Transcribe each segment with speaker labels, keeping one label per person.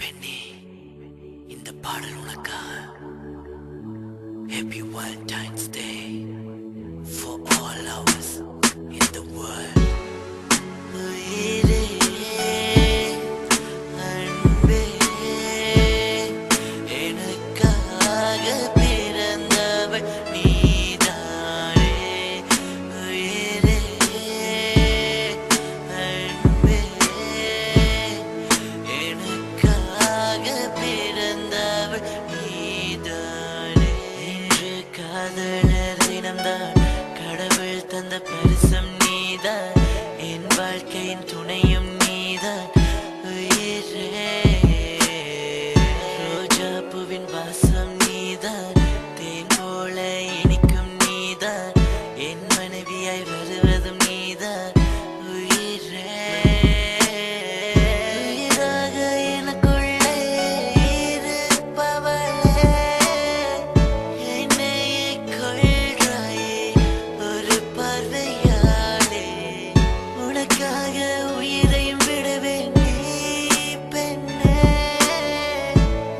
Speaker 1: பெண்ணே, இந்த பாடல் உனக்காக. Happy Valentine's Day for all lovers in the world. உயிரே, அன்பே, எனக்காக பிறந்தவள் நீதானே. உயிரே, அன்பே, எனக்காக பிறந்தவள் நீதானே. இன்று காதலர் தினம்தான், கடவுள் தந்த பரிசம் நீதான், என் வாழ்க்கையின் துணையும் நீதான். உயிரே, ரோஜா பூவின் வாசம் நீதான், தேன் போல இனிக்கும் நீதான், என் மனைவியாய் வருவதும் நீதான். உயிரே, உயிராக எனக்குள்ளே இருப்பவளே, என்னையே கொள்றாயே ஒரு பார்வையாலே. உனக்காக உயிரையும் விடுவேன் நீ பெண்ணே,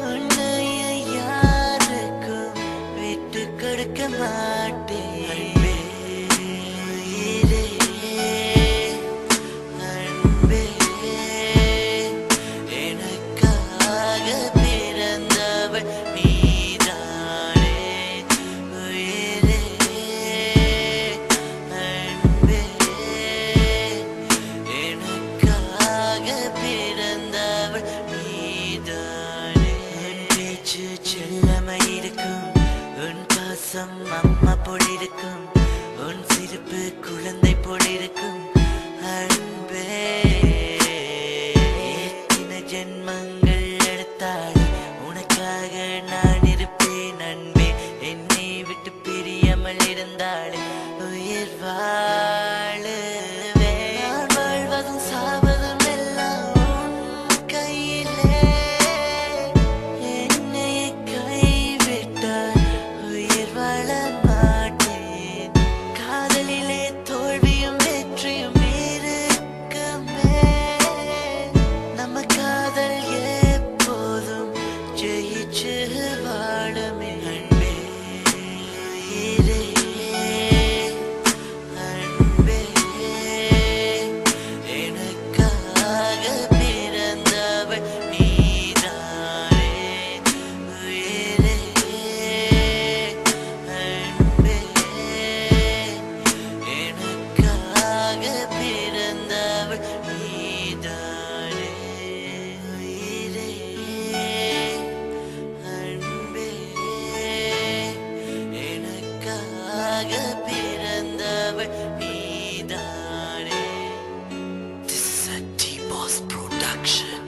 Speaker 1: உன்னையை யாருக்கும் விட்டு கொடுக்க மாட்டேன். அன்பே, உயிரே, அன்பே, எனக்காக பிறந்தவள் நீதானே. உயிரே, அன்பே, எனக்காக பிறந்தவள் நீதானே. உன் பேச்சு செல்லமாயிருக்கும், உன் பாசம் அம்மா போலிருக்கும், உன் சிரிப்பு குழந்தை போலிருக்கும். அன்பே, எத்தனை ஜென்மங்கள் எடுத்தால் உனக்காக நான் இருப்பேன். அன்பே, என்னை விட்டு பிரியாமல் இருந்தால் உயிர் வாழுவேன். நான் வாழ்வதும் சாவதும் எல்லாம் உன் கையிலே, என்னை கைவிட்டால் உயிர் வாழ மாட்டேன். காதலிலே தோல்வியும் வெற்றியும் இருக்குமே, நம்ம காதல் எப்போதும் ஜெயிச்சு வாழுமே. அன்பே, உயிரே, அன்பே, எனக்காக பிறந்தவள் நீதானே. உயிரே, அன்பே, எனக்காக பிறந்தவள் நீதானே. உயிரே, அன்பே, எனக்காக பிறந்தவள் நீதானே. This is a T-Boss production.